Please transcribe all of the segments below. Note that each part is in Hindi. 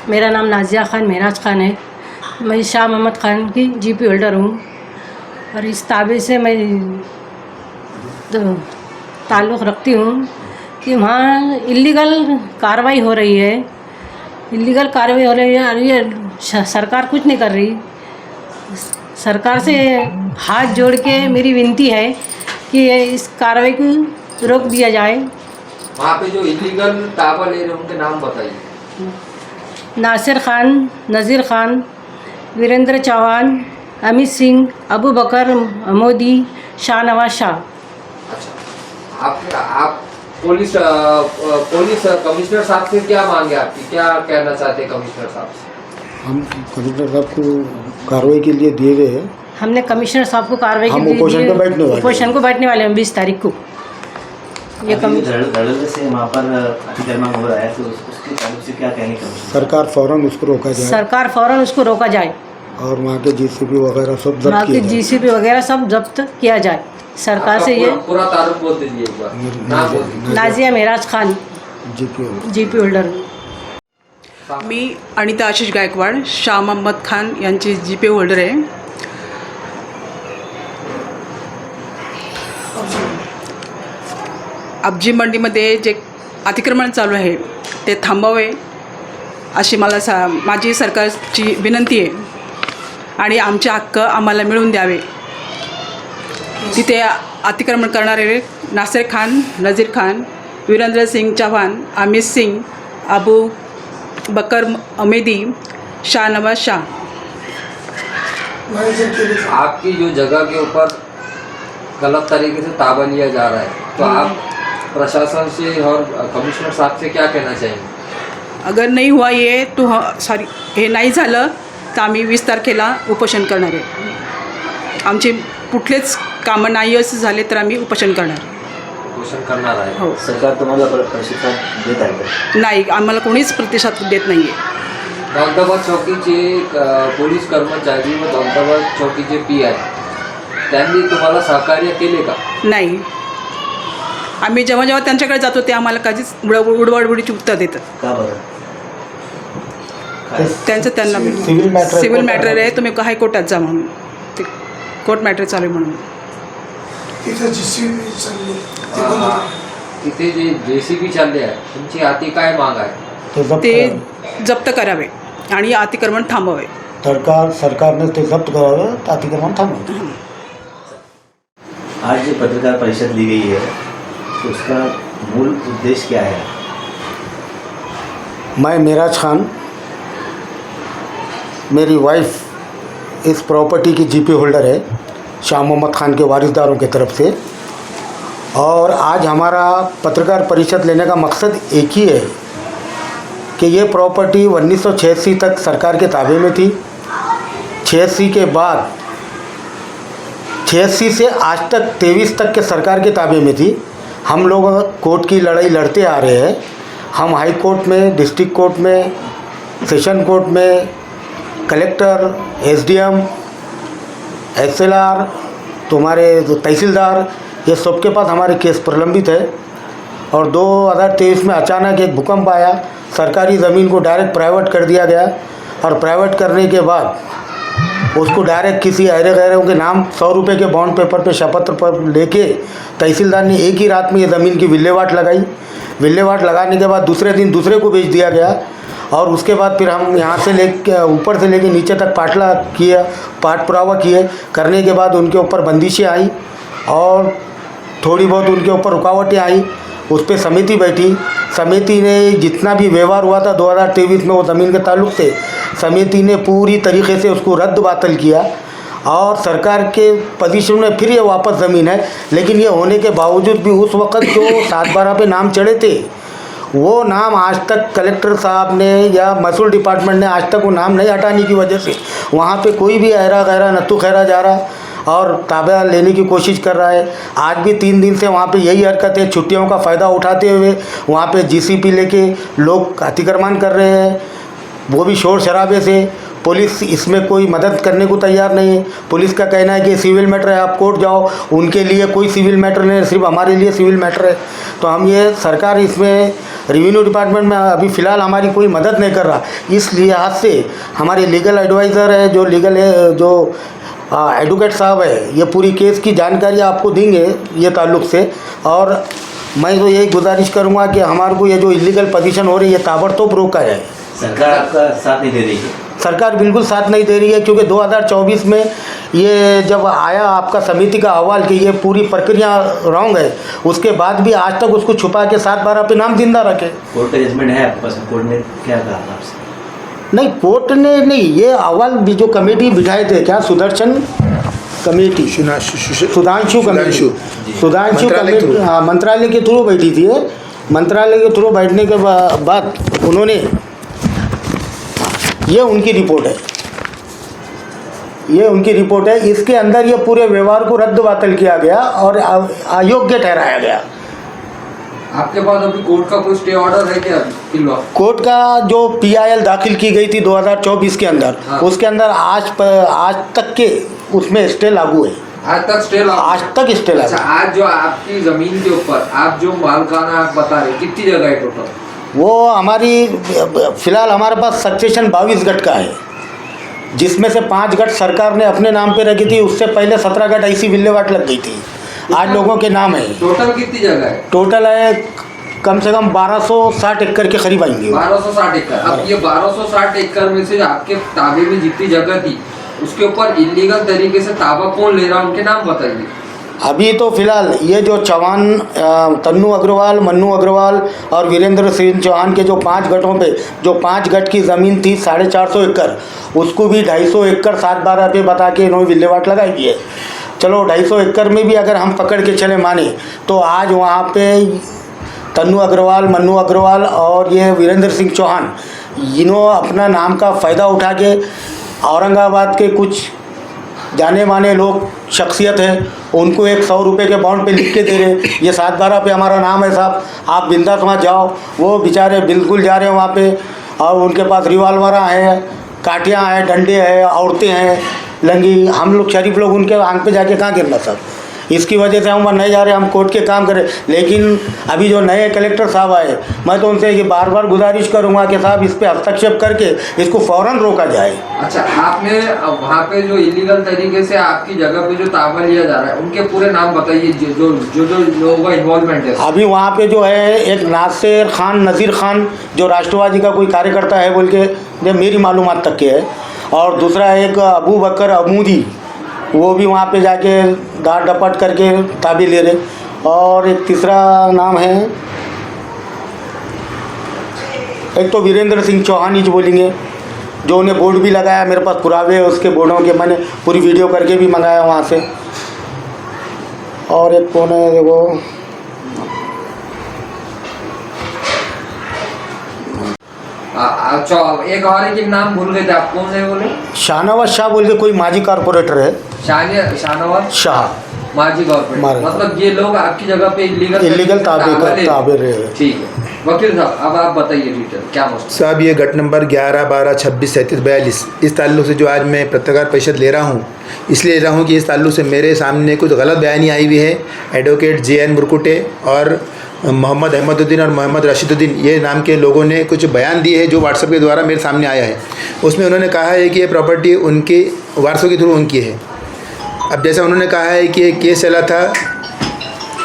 मेरा नाम नाजिया खान महराज खान है। मैं शाह मोहम्मद खान की जीपी होल्डर हूँ और इस ताबे से मैं ताल्लुक़ रखती हूँ कि वहाँ इल्लीगल कार्रवाई हो रही है। और ये सरकार कुछ नहीं कर रही। सरकार से हाथ जोड़ के मेरी विनती है कि इस कार्रवाई को रोक दिया जाए। वहाँ पे जो इलीगल ताबा ले रहे हैं उनके नाम बताइए। नासिर खान, नज़ीर खान, वीरेंद्र चौहान, अमित सिंह, अबू बकर मोदी, शाहनवाज शाह। अच्छा, आप पुलिस कमिश्नर साहब से क्या मांगे, आपकी क्या कहना चाहते हैं कमिश्नर साहब से? हम कमिश्नर साहब को कार्रवाई के लिए दिए गए हैं। हमने कमिश्नर साहब को कार्रवाई के हम लिए उपोषण को बैठने वाले हैं 20 तारीख को। ये धड़ल्ले से वहाँ पर अतिक्रमण हो रहा है, तो उसके ताल्लुक से क्या कहेंगे कमिश्नर? सरकार फ़ौरन उसको रोका जाए और वहाँ के जीसीबी वगैरह सब जब्त किया जाए। सरकार से ये पूरा तारुफ बोल दीजिए एक बार। नाजिया महराज खान, जीपी होल्डर। मी अनिता आशिष गायकवाड, शाह मोहम्मद खान यांची जीपी होल्डर आहे। अब्जी मंडीमध्ये जे अतिक्रमण चालू आहे ते थांबावे अशी माझी सरकारची विनंती आहे आणि आमचे हक्क आम्हाला मिळवून द्यावे। तिथे अतिक्रमण करणारे नासिर खान, नज़ीर खान, वीरेंद्र सिंह चौहान, अमित सिंह, अबू बकर अमेदी, शाहनवाज शाह। आपकी जो जगह के ऊपर गलत तरीके से ताबा लिया जा रहा है, तो आप प्रशासन से और कमिश्नर साहब से क्या कहना चाहेंगे? अगर नहीं हुआ ये तो हे नाही झालं तर आम्ही 20 तारखेला उपोषण करणार आहे। आमचे कुठलेच कामं नाही असं झाले तर आम्ही उपोषण करणार आहे। हो, सरकार तुम्हाला प्रतिसाद देत आहे का? नाही, आम्हाला कोणीच प्रतिसाद देत नाही आहे। दौलताबाद चौकीचे पोलीस कर्मचारी व दौलताबाद चौकीचे PI त्यांनी तुम्हाला सहकार्य केले का? नाही, आम्ही जेव्हा त्यांच्याकडे जातो ते आम्हाला कधीच उडवाडुडीची उत्तर देतात। का बरं? त्यांना सिव्हिल मॅटर आहे, तुम्ही हायकोर्टात जा म्हणून, ते कोर्ट मॅटर चालू आहे म्हणून। तिथे जे JCB चालले आहे तुमची हाती काय माग आहे? ते जप्त करावे आणि अतिक्रमण थांबवावे। सरकारने ते जब्त करावे, अतिक्रमण थांबवावे। आज जो पत्रकार परिषद ली गई है तो उसका मूल उद्देश्य क्या है? मैं महराज खान, मेरी वाइफ इस प्रॉपर्टी की जीपी होल्डर है शाह मोहम्मद खान के वारिसदारों की तरफ से, और आज हमारा पत्रकार परिषद लेने का मकसद एक ही है कि ये प्रॉपर्टी 1986 तक सरकार के ताबे में थी। 86 के बाद 86 से आज तक 23 तक के सरकार के ताबे में थी। हम लोग कोर्ट की लड़ाई लड़ते आ रहे हैं। हम हाई कोर्ट में, डिस्ट्रिक्ट कोर्ट में, सेशन कोर्ट में, कलेक्टर, SDM, SLR, तुम्हारे तहसीलदार, ये सबके पास हमारे केस प्रलंबित है। और 2023 में अचानक एक भूकंप आया, सरकारी ज़मीन को डायरेक्ट प्राइवेट कर दिया गया, और प्राइवेट करने के बाद उसको डायरेक्ट किसी अहरे गैरों के नाम 100 रुपये के बॉन्ड पेपर पे शपथ पर लेके तहसीलदार ने एक ही रात में ये ज़मीन की विल्हेवाट लगाई। विल्हेवाट लगाने के बाद दूसरे दिन दूसरे को बेच दिया गया, और उसके बाद फिर हम यहाँ से ऊपर से लेके नीचे तक पाठ पुरावा किए। करने के बाद उनके ऊपर बंदिशें आई और थोड़ी बहुत उनके ऊपर रुकावटें आई। उस पर समिति बैठी। समिति ने जितना भी व्यवहार हुआ था 2023 में वो ज़मीन के ताल्लुक़ से, समिति ने पूरी तरीके से उसको रद्द बातल किया, और सरकार के पोजीशन में फिर ये वापस ज़मीन है। लेकिन ये होने के बावजूद भी उस वक़्त जो 7/12 पे नाम चढ़े थे, वो नाम आज तक कलेक्टर साहब ने या महसूल डिपार्टमेंट ने आज तक वो नाम नहीं हटाने की वजह से वहाँ पे कोई भी अहरा गैरा नत्थू खैरा जा रहा और ताबा लेने की कोशिश कर रहा है। आज भी 3 दिन से वहाँ पे यही हरकत है। छुट्टियों का फ़ायदा उठाते हुए वहाँ पे GCP लेके लोग अतिक्रमण कर रहे हैं, वो भी शोर शराबे से। पुलिस इसमें कोई मदद करने को तैयार नहीं है। पुलिस का कहना है कि सिविल मैटर है, आप कोर्ट जाओ। उनके लिए कोई सिविल मैटर नहीं है, सिर्फ हमारे लिए सिविल मैटर है। तो हम ये सरकार इसमें रेवेन्यू डिपार्टमेंट में अभी फ़िलहाल हमारी कोई मदद नहीं कर रहा। इस लिहाज से हमारे लीगल एडवाइज़र है, जो लीगल है, जो एडवोकेट साहब है, ये पूरी केस की जानकारी आपको देंगे ये ताल्लुक़ से। और मैं तो यही गुजारिश करूँगा कि हमारे को ये जो इलीगल पोजीशन हो रही है ताबड़तोड़ रोका जाए। सरकार आपका साथ नहीं दे रही है? सरकार बिल्कुल साथ नहीं दे रही है, क्योंकि 2024 में ये जब आया आपका समिति का अहवाल कि ये पूरी प्रक्रिया रॉन्ग है, उसके बाद भी आज तक उसको छुपा के 7/12 पे नाम जिंदा रखे। कोर्ट का जजमेंट है आपके पास? कोर्ट ने क्या कहा था आपसे? नहीं, कोर्ट ने नहीं, ये अहवाल भी जो कमेटी बिठाए थे, क्या Sudarshan committee, Sudhanshu committee, Sudhanshu committee, हाँ, मंत्रालय के थ्रू बैठी थी। मंत्रालय के थ्रू बैठने के बाद उन्होंने, ये उनकी रिपोर्ट है, ये उनकी रिपोर्ट है। इसके अंदर ये पूरे व्यवहार को रद्द बातल किया गया और अयोग्य ठहराया गया। आपके पास अभी कोर्ट का कोई स्टे ऑर्डर है क्या? कोर्ट का जो PIL दाखिल की गई थी 2024 के अंदर, हाँ। उसके अंदर आज तक के उसमें स्टे लागू है। आज तक स्टे लागू? आज तक स्टे लागू। अच्छा, आज जो आपकी जमीन के ऊपर आप जो मालकाना आप बता रहे, कितनी जगह है टोटल? वो हमारी फिलहाल हमारे पास सक्सेशन 22 गट का है, जिसमें से 5 गट सरकार ने अपने नाम पे रखी थी। उससे पहले 17 गट ऐसी विल्लेवाट लग गई थी, आज लोगों के नाम है। टोटल कितनी जगह है? टोटल है कम से कम 1260 एकड़ के करीब आएंगे। 1260 एकड़। अब ये 1260 एकड़ में से आपके ताबे में जितनी जगह थी, उसके ऊपर इलीगल तरीके से ताबा कौन ले रहा है, उनके नाम बताइए। अभी तो फिलहाल ये जो चौहान, तन्नू अग्रवाल, मन्नू अग्रवाल और वीरेंद्र सिंह चौहान के जो 5 गटों पे जो 5 गट की ज़मीन थी 450 एकड़, उसको भी 250 एकड़ 7/12 पे बता के इन्होंने विल्लेवाट लगाई हुई है। चलो 250 एकड़ में भी अगर हम पकड़ के चले माने, तो आज वहाँ पे तन्नू अग्रवाल, मन्नू अग्रवाल और ये वीरेंद्र सिंह चौहान, इन्होंने अपना नाम का फ़ायदा उठा के औरंगाबाद के कुछ जाने माने लोग, शख्सियत है, उनको एक 100 रुपये के बॉन्ड पे लिख के दे रहे, ये 7/12 पे हमारा नाम है साहब, आप बिंदास वहाँ जाओ। वो बेचारे बिल्कुल जा रहे हैं वहाँ पे, और उनके पास रिवाल्वर हैं, काटियाँ हैं, डंडे हैं, औरतें हैं लंगी। हम लोग शरीफ लोग उनके आंख पे जाके कहाँ गिरना साहब? इसकी वजह से हम वहाँ नहीं जा रहे, हम कोर्ट के काम करें। लेकिन अभी जो नए कलेक्टर साहब आए, मैं तो उनसे ये बार बार गुजारिश करूँगा कि साहब इस पर हस्तक्षेप करके इसको फ़ौरन रोका जाए। अच्छा, आपने वहाँ पे जो इलीगल तरीके से आपकी जगह पे जो ताबा लिया जा रहा है, उनके पूरे नाम बताइए, जो लोगों का इन्वॉल्वमेंट है। अभी वहाँ पे जो है एक नज़ीर खान जो राष्ट्रवादी का कोई कार्यकर्ता है बोल के, जो मेरी मालूमात तक के है, और दूसरा एक अबू बकर अमूदी, वो भी वहाँ पे जाके दाड़ डपट करके ताबे ले रहे, और एक तीसरा नाम है, एक तो वीरेंद्र सिंह चौहान ही जो बोलेंगे, जो उन्हें बोर्ड भी लगाया, मेरे पास पुरावे है उसके बोर्डों के, मैंने पूरी वीडियो करके भी मंगाया वहाँ से। और एक कौन है देखो, एक और एक नाम भूल गए थे आप, कौन है बोले? शाहनवाज शाह बोल के कोई माजी कारपोरेटर है, शाहनवाज शाह, माजी गवर्नमेंट। मतलब ये लोग आपकी जगह पे इलीगल ताबे रहे। ठीक है वकील साहब, अब आप बताइए डिटेल क्या मसला साहब। ये गट नंबर 11, 12, 26, 37, 42 इस ताल्लुक से जो आज मैं पत्रकार परिषद ले रहा हूँ, इसलिए ले रहा हूँ कि इस ताल्लुक से मेरे सामने कुछ गलत बयानी आई हुई है। एडवोकेट JN मुरकुटे और मोहम्मद अहमदुद्दीन और मोहम्मद रशीदुद्दीन, ये नाम के लोगों ने कुछ बयान दिए हैं जो व्हाट्सएप के द्वारा मेरे सामने आया है। उसमें उन्होंने कहा है कि ये प्रॉपर्टी उनके वारसों के थ्रू उनकी है। अब जैसा उन्होंने कहा है कि एक केस चला था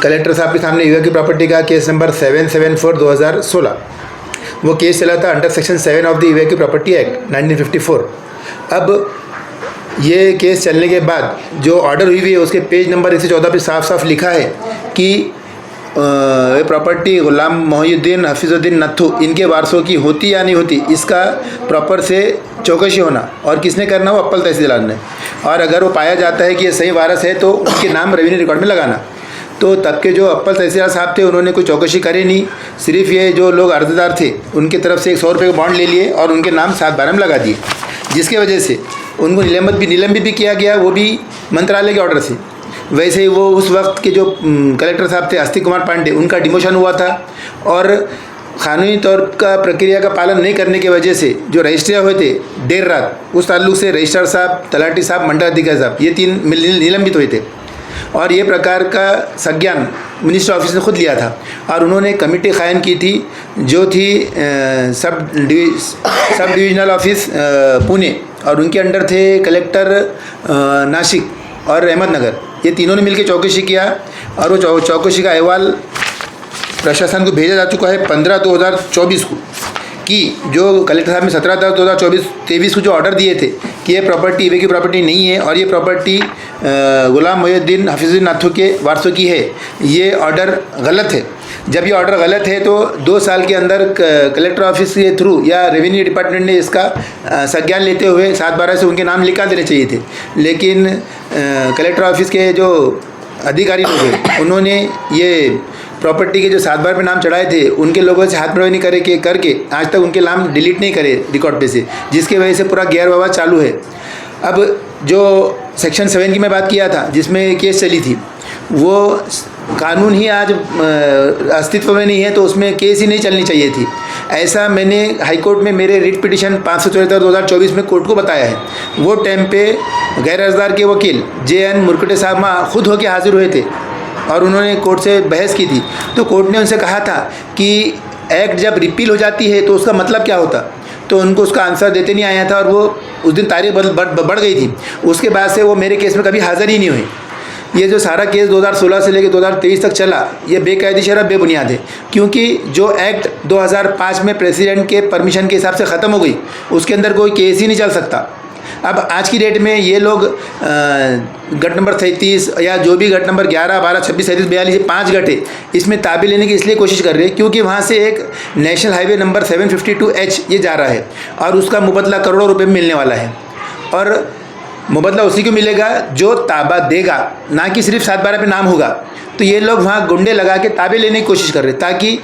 कलेक्टर साहब के सामने यूए की प्रॉपर्टी का, केस नंबर 774/2016। वो केस चला था under section 7 of the UA की प्रॉपर्टी एक्ट 1954। अब ये केस चलने के बाद जो ऑर्डर हुई है उसके पेज नंबर 114 पे साफ साफ लिखा है कि ये प्रॉपर्टी गुलाम मोहिउद्दीन हफीज़ुद्दीन नत्थू इनके वारसों की होती या नहीं होती, इसका प्रॉपर से चौकसी होना, और किसने करना हो, अप्पल तहसीलदार ने। और अगर वो पाया जाता है कि ये सही वारस है तो उनके नाम रेवेन्यू रिकॉर्ड में लगाना। तो तब के जो अप्पल तहसीलदार साहब थे उन्होंने कोई चौकसी करी नहीं, सिर्फ ये जो लोग अर्जदार थे उनकी तरफ से 100 रुपये का बॉन्ड ले लिए और उनके नाम 7/12 में लगा दिए, जिसकी वजह से उनको निलंबित भी किया गया, वो भी मंत्रालय के ऑर्डर से। वैसे ही वो उस वक्त के जो कलेक्टर साहब थे अस्तिक कुमार पांडे, उनका डिमोशन हुआ था, और कानूनी तौर का प्रक्रिया का पालन नहीं करने की वजह से जो रजिस्ट्रिया हुए थे देर रात, उस ताल्लुक से रजिस्ट्रार साहब, तलाटी साहब, मंडलाधिकारी साहब, ये 3 निलंबित हुए थे। और ये प्रकार का संज्ञान मिनिस्टर ऑफिस ने खुद लिया था और उन्होंने कमेटी कायम की थी जो थी सब डिविजनल ऑफिस पुणे, और उनके अंडर थे कलेक्टर नासिक और अहमदनगर। ये तीनों ने मिलकर चौकसी किया और वो चौकसी का अहवाल प्रशासन को भेजा जा चुका है 15/2024 को, कि जो कलेक्टर साहब ने 17/10/2023 को जो ऑर्डर दिए थे कि ये प्रॉपर्टी ईबे की प्रॉपर्टी नहीं है और ये प्रॉपर्टी गुलाम मोहिउद्दीन हफीजुद्दीन नाथू के वारसों की है, ये ऑर्डर गलत है। जब ये ऑर्डर गलत है तो 2 साल के अंदर कलेक्टर ऑफिस के थ्रू या रेवेन्यू डिपार्टमेंट ने इसका संज्ञान लेते हुए 7/12 से उनके नाम लिखा देने चाहिए थे, लेकिन कलेक्टर ऑफिस के जो अधिकारी लोग हैं उन्होंने ये प्रॉपर्टी के जो 7/12 पे नाम चढ़ाए थे उनके लोगों से हाथ मिलानी करके आज तक उनके नाम डिलीट नहीं करे रिकॉर्ड पे से, जिसकी वजह से पूरा गैर विवाद चालू है। अब जो सेक्शन 7 की मैं बात किया था जिसमें केस चली थी, वो कानून ही आज अस्तित्व में नहीं है तो उसमें केस ही नहीं चलनी चाहिए थी। ऐसा मैंने हाई कोर्ट में मेरे रिट पिटिशन 574/2024 में कोर्ट को बताया है। वो टाइम पे गैर अर्जदार के वकील JN मुरकुटे साहब खुद होकर हाजिर हुए थे और उन्होंने कोर्ट से बहस की थी। तो कोर्ट ने उनसे कहा था कि एक्ट जब रिपील हो जाती है तो उसका मतलब क्या होता, तो उनको उसका आंसर देते नहीं आया था और वो उस दिन तारीख बढ़ गई थी। उसके बाद से वो मेरे केस में कभी हाज़िर ही नहीं हुए। ये जो सारा केस 2016 से लेकर 2023 तक चला, ये बेकायदेशीर और बेबुनियाद है, क्योंकि जो एक्ट 2005 में प्रेसिडेंट के परमिशन के हिसाब से ख़त्म हो गई, उसके अंदर कोई केस ही नहीं चल सकता। अब आज की डेट में ये लोग गट नंबर 33 या जो भी गट नंबर 11, 12, 26, 37, 42 ये 5 गट है, इसमें ताबे लेने की इसलिए कोशिश कर रहे हैं क्योंकि वहाँ से एक नेशनल हाईवे नंबर 752H ये जा रहा है और उसका मुबदला करोड़ों रुपए में मिलने वाला है। और मुबदला उसी को मिलेगा जो ताबा देगा, ना कि सिर्फ 7/12 पे नाम होगा। तो ये लोग वहाँ गुंडे लगा के ताबे लेने की कोशिश कर रहे हैं ताकि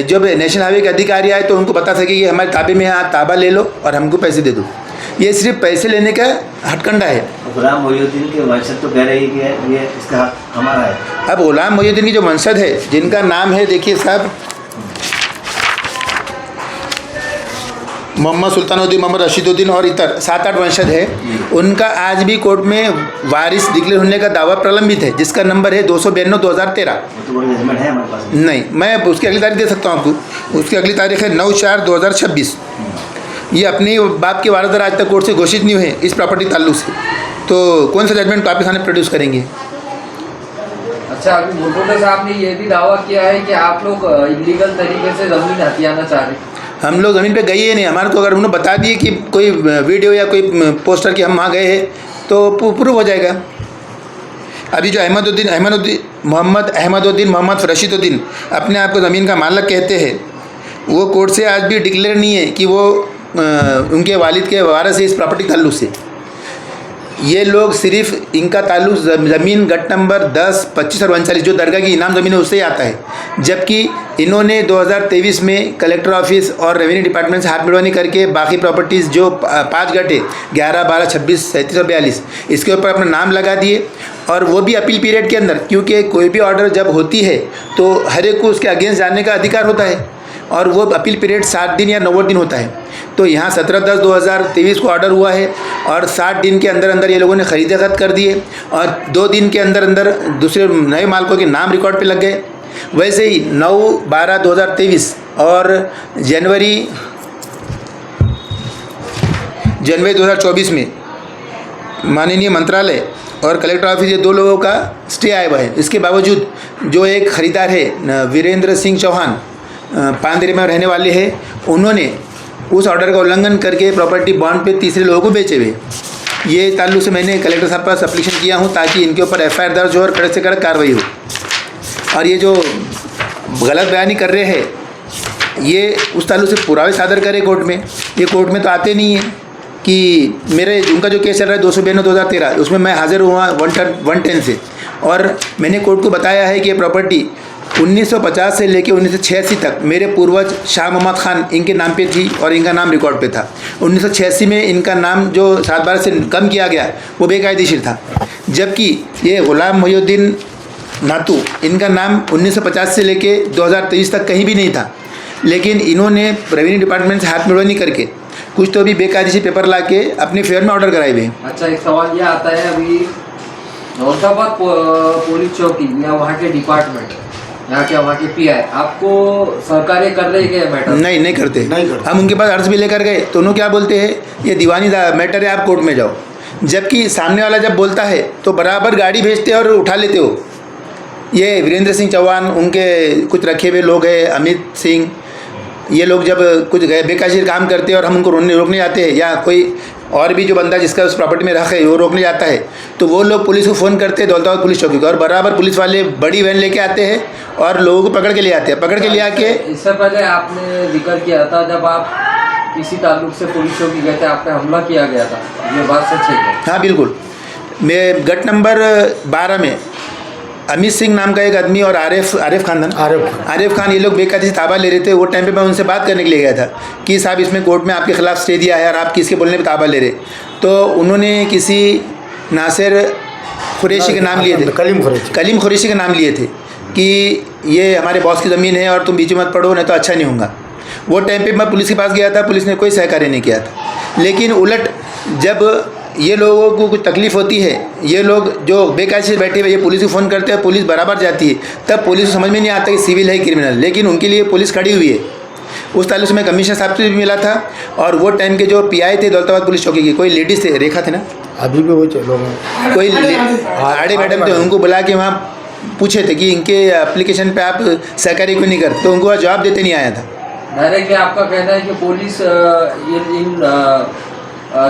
जब नेशनल हाईवे के अधिकारी आए तो उनको बता सके कि हमारे ताबे में आप ताबा ले लो और हमको पैसे दे दो। ये सिर्फ पैसे लेने का हथकंडा है। गुलाम मोहिउद्दीन के वंशज तो कह रही है कि ये इसका हक हमारा है। अब गुलाम मोहिउद्दीन की जो वंशज है जिनका नाम है, देखिए साहब, मोहम्मद सुल्तानुद्दीन, मोहम्मद रशीदुद्दीन और इतर 7-8 वंशज है, उनका आज भी कोर्ट में वारिस डिक्लेयर होने का दावा प्रलंबित है, जिसका नंबर है 292/2013। तो बड़ी जजमेंट है हमारे पास? नहीं, मैं उसकी अगली तारीख दे सकता हूँ आपको। उसकी अगली तारीख है 9/4/2026। ये अपनी बाप के वारसदार आज तक कोर्ट से घोषित नहीं हुए इस प्रॉपर्टी ताल्लुक से, तो कौन सा जजमेंट आपके सामने प्रोड्यूस करेंगे? अच्छा, अभी मुरकुटे साहब ने ये भी दावा किया है कि आप लोग इलीगल तरीके से ज़मीन हथियाना चाह रहे हैं। हम लोग ज़मीन पे गए ही नहीं। हमारे को अगर उन्होंने बता दिए कि कोई वीडियो या कोई पोस्टर कि हम वहाँ गए हैं तो प्रूव हो जाएगा। अभी जो मोहम्मद अहमदुद्दीन रशीदुद्दीन अपने आप को ज़मीन का मालिक कहते हैं, वो कोर्ट से आज भी डिक्लेयर नहीं है कि वो उनके वालिद के वारिस है इस प्रॉपर्टी ताल्लुक से। ये लोग सिर्फ इनका ताल्लुक ज़मीन गट नंबर 10, 25 और 39 जो दरगाह की इनाम ज़मीन है उससे ही आता है, जबकि इन्होंने 2023 में कलेक्टर ऑफिस और रेवेन्यू डिपार्टमेंट से हाथ मिलवानी करके बाकी प्रॉपर्टीज़ जो 5 गट है 11, 12, 26, 37 और 42 इसके ऊपर अपना नाम लगा दिए, और वो भी अपील पीरियड के अंदर, क्योंकि कोई भी ऑर्डर जब होती है तो हर एक को उसके अगेंस्ट जाने का अधिकार होता है और वो अपील पीरियड 7 दिन या 90 दिन होता है। तो यहाँ 17/10/2023 को ऑर्डर हुआ है और 60 दिन के अंदर अंदर ये लोगों ने खरीदे खत कर दिए और 2 दिन के अंदर अंदर दूसरे नए मालिकों के नाम रिकॉर्ड पे लग गए। वैसे ही 9/12/2023 और जनवरी 2024 में माननीय मंत्रालय और कलेक्टर ऑफिस ये 2 लोगों का स्टे आया हुआ है। इसके बावजूद जो एक ख़रीदार है वीरेंद्र सिंह चौहान, पांदरी में रहने वाले हैं, उन्होंने उस ऑर्डर का उल्लंघन करके प्रॉपर्टी बॉन्ड पे तीसरे लोगों को बेचे हुए। ये ताल्लुक से मैंने कलेक्टर साहब पास एप्लीकेशन किया हूँ ताकि इनके ऊपर FIR दर्ज हो और कड़क से कड़क कार्रवाई हो। और ये जो गलत बयानी कर रहे हैं ये उस ताल्लुक से पुरावे सादर करें कोर्ट में। ये कोर्ट में तो आते नहीं हैं कि मेरे उनका जो केस चल रहा है 292/2013 उसमें मैं हाज़िर हुआ 110 से, और मैंने कोर्ट को बताया है कि ये प्रॉपर्टी 1950 से लेकर 1986 तक मेरे पूर्वज शाह मोहम्मद खान इनके नाम पे थी और इनका नाम रिकॉर्ड पे था। 1986 में इनका नाम जो 7/12 से कम किया गया वो बेकायदेशीर था, जबकि ये गुलाम मोहिउद्दीन नातू इनका नाम 1950 से लेके 2023 तक कहीं भी नहीं था, लेकिन इन्होंने रेवेन्यू डिपार्टमेंट से हाथ मिलवानी करके कुछ तो भी बेकायदेशीर पेपर ला के अपने फेयर में ऑर्डर कराए हुए। अच्छा, एक सवाल ये आता है, अभी दौलताबाद पुलिस चौकी या वहाँ के डिपार्टमेंट यहाँ के वहाँ के पीआई आपको सहकार्य कर रहे हैं क्या मैटर? नहीं करते। नहीं करते। हम उनके पास अर्ज भी लेकर गए तो उन्होंने क्या बोलते हैं, ये दीवानी मैटर है, आप कोर्ट में जाओ। जबकि सामने वाला जब बोलता है तो बराबर गाड़ी भेजते और उठा लेते हो। ये वीरेंद्र सिंह चौहान, उनके कुछ रखे हुए लोग हैं, अमित सिंह, ये लोग जब कुछ बेकायदेशीर काम करते हैं और हम उनको रोकने जाते हैं, या कोई और भी जो बंदा जिसका उस प्रॉपर्टी में रखा है वो रोकने जाता है, तो वो लोग पुलिस को फ़ोन करते हैं दौलताबाद पुलिस चौकी को, और बराबर पुलिस वाले बड़ी वैन लेके आते हैं और लोगों को पकड़ के ले आते हैं। पकड़ के ले आके इससे पहले आपने जिक्र किया था जब आप किसी ताल्लुक से पुलिस चौकी गए थे, आप पे हमला किया गया था, ये बात सच है क्या? हाँ बिल्कुल। मैं गट नंबर 12 में अमित सिंह नाम का एक आदमी और आरिफ खान, ये लोग बेकायदे से ताबा ले रहे थे। वो टाइम पे मैं उनसे बात करने के लिए गया था कि साहब इसमें कोर्ट में आपके खिलाफ स्टे दिया है और आप किसके बोलने पे ताबा ले रहे। तो उन्होंने किसी नासिर कुरैशी के नाम लिए थे, कलीम कुरैशी के नाम लिए थे कि ये हमारे बॉस की ज़मीन है और तुम बीच में मत पढ़ो, नहीं तो अच्छा नहीं होगा। वो टाइम पे मैं पुलिस के पास गया था, पुलिस ने कोई सहकार्य नहीं किया था। लेकिन उलट जब ये लोगों को कुछ तकलीफ़ होती है, ये लोग जो बेकायदे से बैठे हुए ये पुलिस को फ़ोन करते हैं, पुलिस बराबर जाती है, तब पुलिस को समझ में नहीं आता कि सिविल है क्रिमिनल, लेकिन उनके लिए पुलिस खड़ी हुई है। उस ताल्लुक से मैं कमिश्नर साहब से भी मिला था, और वो टाइम के जो पीआई थे दौलताबाद पुलिस चौकी के, कोई लेडीज़ थे, रेखा थे ना, अभी भी वो लोग कोई आड़े मैडम थे, उनको बुला के वहाँ पूछे थे कि इनके एप्लीकेशन पे आप सहकारी क्यों नहीं करते, तो उनको जवाब देते नहीं आया था। डायरेक्टली आपका कहना है कि पुलिस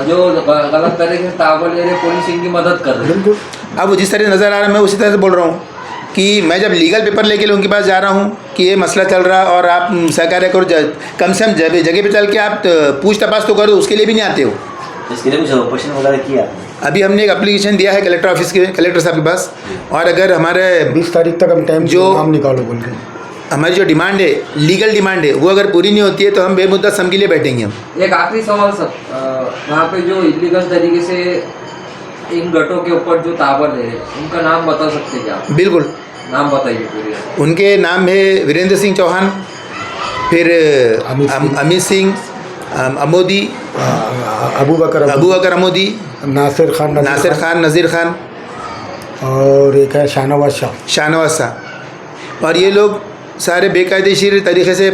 जो गलत तरीके से ताबा ले रहे, पुलिस इनकी मदद कर रही है। अब वो जिस तरह नज़र आ रहा है मैं उसी तरह से बोल रहा हूँ कि मैं जब लीगल पेपर लेके उनके पास जा रहा हूँ कि ये मसला चल रहा और आप सहकार्य करो, कम से कम जगह पे चल के आप पूछ तपास तो करो, उसके लिए भी नहीं आते हो। इसके लिए कुछ ऑपरेशन वगैरह किया? अभी हमने एक एप्लीकेशन दिया है कलेक्टर ऑफिस के, कलेक्टर साहब के पास, और अगर हमारे 20 तारीख तक हम टाइम जो नाम निकालो बोल के, हमारी जो डिमांड है, लीगल डिमांड है, वो अगर पूरी नहीं होती है तो हम बेमुद्दा सम के लिए बैठेंगे। हम एक आखिरी सवाल सर, वहाँ पे जो इलीगल तरीके से इन गटों के ऊपर जो ताबा ले रहे, उनका नाम बता सकते हैं क्या? बिल्कुल, नाम बताइए पूरे। उनके नाम है वीरेंद्र सिंह चौहान, फिर अमित सिंह अमोदी, अबू बकर अमोदी, नासिर खान, नज़ीर खान, और एक है शाहनवाज शाह। और ये लोग सारे बेकायदेशीर तरीके से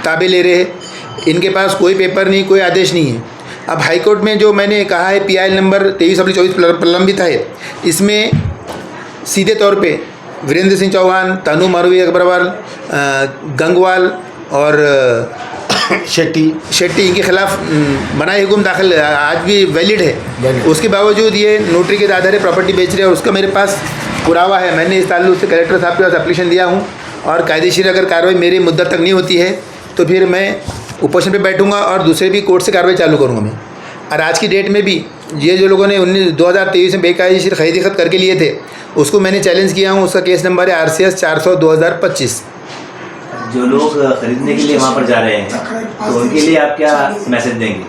ताबे ले रहे हैं। इनके पास कोई पेपर नहीं, कोई आदेश नहीं है। अब हाई कोर्ट में जो मैंने कहा है PIL नंबर 23/24 प्रलंबित है, इसमें सीधे तौर पे वीरेंद्र सिंह चौहान, तनु मारवी अकबरवाल, गंगवाल और शेट्टी इनके खिलाफ बनाए हुकुम दाखिल आज भी वैलिड है। उसके बावजूद ये नोटरी के आधार पर प्रॉपर्टी बेच रहे हैं और उसका मेरे पास पुरावा है। मैंने इस ताल्लुक से कलेक्टर साहब के पास एप्लीकेशन दिया हूँ, और कायदेशीर अगर कार्रवाई मेरी मुद्दत तक नहीं होती है तो फिर मैं उपोषण पे बैठूंगा और दूसरे भी कोर्ट से कार्रवाई चालू करूँगा मैं। और आज की डेट में भी ये जो लोगों ने 2023 में बेकायदेशीर खरीदी खत करके लिए थे, उसको मैंने चैलेंज किया हूँ। उसका केस नंबर है RCS 400/2025। जो लोग खरीदने के लिए वहाँ पर जा रहे हैं तो उनके लिए आप क्या मैसेज देंगे?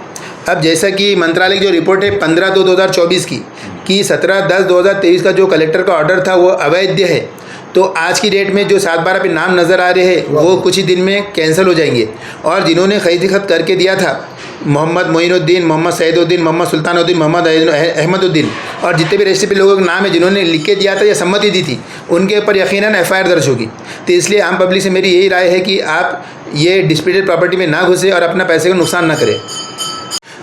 अब जैसा कि मंत्रालय की जो रिपोर्ट है 15/2/2024 की कि 17/10/2023 का जो कलेक्टर का ऑर्डर था वो अवैध है, तो आज की डेट में जो 7/12 पे नाम नज़र आ रहे हैं वो कुछ ही दिन में कैंसिल हो जाएंगे। और जिन्होंने खरीदी खत करके दिया था, मोहम्मद मोइनुद्दीन, मोहम्मद सईदुद्दीन, मोहम्मद सुल्तानुद्दीन, मोहम्मद अहमदुद्दीन, और जितने भी रजिस्ट्री पे लोगों के नाम है जिन्होंने लिख के दिया था या सम्मति दी थी, उनके ऊपर यकीनन FIR दर्ज होगी। तो इसलिए आम पब्लिक से मेरी यही राय है कि आप ये डिस्प्यूटेड प्रॉपर्टी में ना घुसे और अपना पैसे का नुकसान ना करें।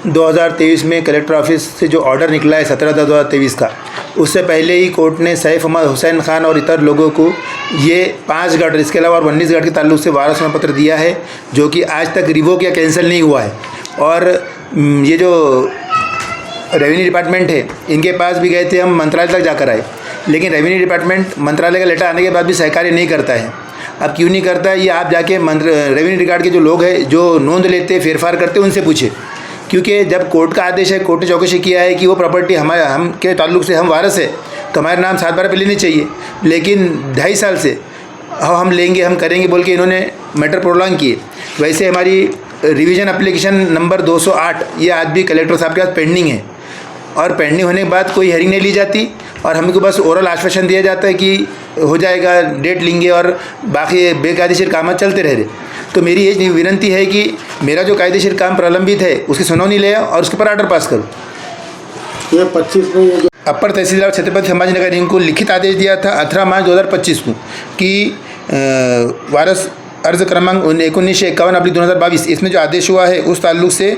2023 में कलेक्टर ऑफिस से जो ऑर्डर निकला है 17/10/2023 का, उससे पहले ही कोर्ट ने सैफ अहमद हुसैन खान और इतर लोगों को ये 5 गढ़, इसके अलावा 19 गढ़ के ताल्लुक से वारस पत्र दिया है, जो कि आज तक रिवोक या कैंसिल नहीं हुआ है। और ये जो रेवेन्यू डिपार्टमेंट है, इनके पास भी गए थे हम, मंत्रालय तक जाकर आए, लेकिन रेवेन्यू डिपार्टमेंट मंत्रालय का लेटर आने के बाद भी सहकार्य नहीं करता है। अब क्यों नहीं करता है ये आप जाके रेवेन्यू रिकॉर्ड के जो लोग हैं जो नोंद लेते फेरफार करते उनसे पूछे, क्योंकि जब कोर्ट का आदेश है, कोर्ट ने चौकसी किया है कि वो प्रॉपर्टी हम के ताल्लुक से हम वारस है, तो हमारे नाम 7/12 पे लेनी चाहिए। लेकिन 2.5 साल से हम लेंगे, हम करेंगे बोल के इन्होंने मैटर प्रोलॉन्ग किए। वैसे हमारी रिवीजन एप्लीकेशन नंबर 208 ये आज भी कलेक्टर साहब के पास पेंडिंग है, और पेंडिंग होने के बाद कोई हेयरिंग नहीं ली जाती और हमको बस ओरल आश्वासन दिया जाता है कि हो जाएगा, डेट लेंगे, और बाकी बेकायदेशीर काम चलते रह रहे। तो मेरी ये विनती है कि मेरा जो कायदेशीर काम प्रलंबित है उसकी सुनवाई ले और उसके ऊपर ऑर्डर पास करो। ये 25 में अपर तहसीलदार छत्रपति संभाजी नगर इनको लिखित आदेश दिया था 18 मार्च 2025 को कि वारस अर्ज क्रमांक 1951/2022 इसमें जो आदेश हुआ है उस ताल्लुक से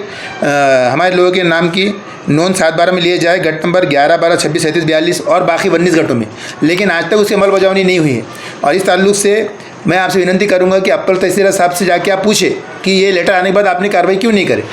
हमारे लोगों के नाम की नोंद 7/12 में लिए जाए, गट नंबर 11, 12, 26, 37, 42 और बाकी 19 गटों में, लेकिन आज तक उसकी अमलबजावनी नहीं हुई है। और इस ताल्लुक से मैं आपसे विनती करूंगा कि अप्पर तहसीलदार साहब से जाके आप पूछे कि ये लेटर आने के बाद आपने कार्रवाई क्यों नहीं करे।